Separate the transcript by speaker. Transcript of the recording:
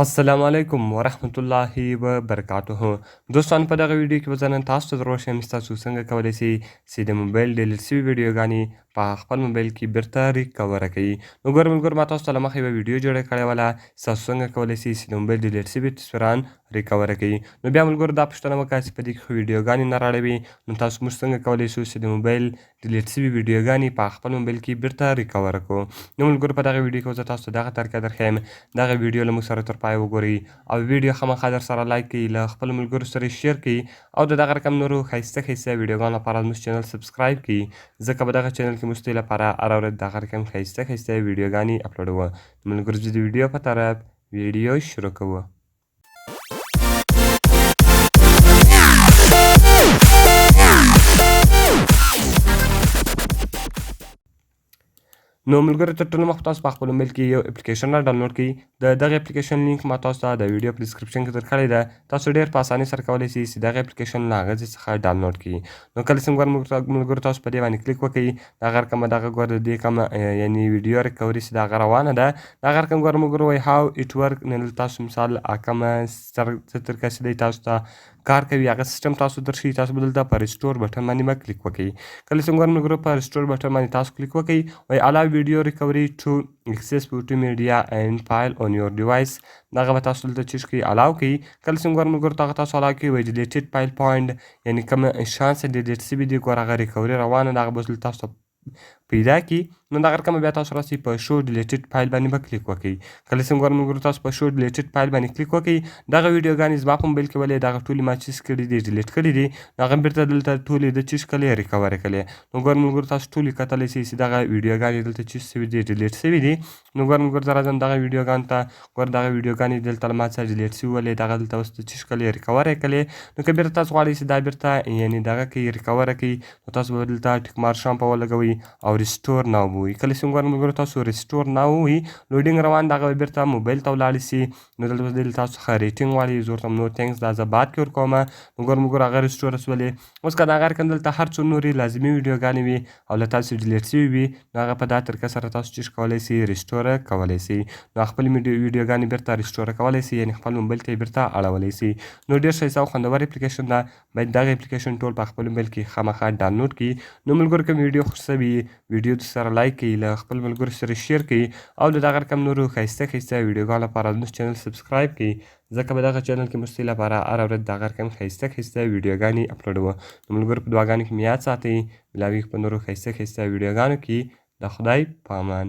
Speaker 1: السلام علیکم ورحمت الله وبرکاته. دوستان په دغه ویډیو کې به زه نن تاسو ته در وښیم چې تاسو څنګه کولی شئ چې د موبایل ډیلیټ شوي ویډیوګانې په خپل موبایل کې بیرته ریکوره کړئ. نو ګورو ملګرو ما تاسو ته له مخکې یوه ویډیو جوړه کړې وله چې تاسو څنګه کولی شئ چې د موبایل ډیلیټ شوي تصویران ریکوره کړئ. نو بیا ملګرو دا پوښتنه وکړه چې په دې کې خو ویډیوګانې نه راړوي، نو تاسو موږ څنګه کولی شو چې د موبایل ډیلیټ شوي ویډیوګانې په خپل موبایل کې بیرته ریکوره کړو. نو ملګرو په دغه ویډیو کې به زه تاسو ته دغه طریقه درښیم. دغه ویډیو له موږ سره تر پایه وګورئ او ویډیو خامخا در سره لایک کړئ، له خپلو ملګرو سره یې شیر کړئ او د دغه رقم نورو ښایسته ښایسته ویډیوګانو لپاره زموږ چینل سبسکرایب کړئ، ځکه په دغه چینل کې موږ ستاسو لپاره هره ورځ دغه رقم ښایسته ښایسته ویډیوګانې اپلوډوو. ملګرو زه د ویډیو په طرف ویډیو شروع کوو. نو ملګرو تر ټولو مخکې تاسو په خپل موبایل کې یو اپلیکیشن را ډاونلوډ کړئ. د دغه اپلیکیشن لینک ما تاسو ته د ویډیو په ډسکرپشن کې درکړې ده. تاسو ډېر په اسانۍ سره کولی شئ چې دغه اپلیکیشن له هغه ځای څخه ډاونلوډ کړئ. نو کله چې ملګرو تاسو په دې باندې کلیک وکړئ، دغه رقم دغه ګوره د دې کومه یعنې ویډیو ریکوري چې دغه روانه ده، دغه رقم ګوره ملګرو وایي هاو اټ ورک. نو تاسو مثال کومه څه طریقه چې دی تاسو ته کار کوي هغه سیسټم تاسو درښیي. تاسو به دلته په ریسټور بټن باندې به کلیک وکړئ. کله چې ګوره ملګرو په ریسټور بټن باندې تاسو کلیک وکړئ، وایي الاو ویډیو ریکوري ټو access multimedia and file on your device. دغه به تاسو دلته چیش کړئ الاو کړئ. کله چې ګوره ملګرو دغه تاسو الاو کړئ، وایي ډیلیټډ فایل پوینټ یعنې کومه شانس ډیلیټ شوي دي ګوره هغه ریکوري روانه ده، هغه به دلته تاسو ته پیدا کړي. نو دغه رقم بیا تاسو راسئ په شو ډیلیټډ فایل باندې به کلیک وکړئ. کله چې ګوره ملګرو تاسو په شو ډیلیټډ فایل باندې کلیک وکړئ، دغه ویډیوګانې زما په موبایل کې ولې دغه ټولې ما چیز کړي دي ډیلیټ کړي دي، هغه بیرته دلته ټولې د چیز کړلې ریکورې کړلې. نو ګوره ملګرو تاسو ټولې کتلی شئ چې دغه ویډیوګانې دلته چیز شوي دي ډیلیټ شوي دي. نو ګوره ملګرو زه راځم دغه ویډیوګانو ته. ګوره دغه ویډیوګانې دلته له ما څخه ډیلیټ شوي ولې دغه دلته اوس د چیز کړلې ریکور یې کړلې. نو که بیرته تاسو غواړئ چې دا بیرته یعنې دغه کړئ ریکوره کړئ، نو تاسو به دلته ټیک مارک شامپه ولګوئ او ریسټور ناو به ووایي. کله چې ګوره ملګرو تاسو ریسټور ناو ووایي، لوډینګ روان دغه به بیرته موبایل ته ولاړې شي. نو دلته به تاسو څخه ریټینګ غواړي، زه ورته نو تینکس دا زه بعد کې ورکومه. نو ګوره ملګرو هغه ریسټور شولې. اوس که د هغه رقم دلته هر څو نورې لازمي ویډیوګانې وي او له تاسو ډیلیټ شوي وي، نو هغه په دا طریقه سره تاسو چیش کولی شئ ریسټوره کولی شئ. نو خپل ویډیوګانې بیرته ریسټوره کولی شئ، یعنې خپل موبایل ته یې بیرته اړولی شئ. نو ډېر ښایسته او خوندور اپلیکیشن ده. باید دغه اپلیکیشن ټول په خپل موبایل کې خامخا ډاونلوډ کړئ. نو ملګرو که ویډیو خوښ شوي ویډیو سره لایک کړئ، له خپل ملګرو سره شیر کړئ او د دغه رقم نورو ښایسته ښایسته ویډیوګانو لپاره زموږ چینل سبسکرایب کړئ، ځکه په دغه چینل کې موږ ستاسو لپاره هره ورځ دغه رقم ښایسته ښایسته ویډیوګانې اپلوډوو. نو ملګرو په دعاګانو کې مې یاد ساتئ. ملاویږو په نورو ښایسته ښایسته ویډیوګانو کې. د خدای په امان.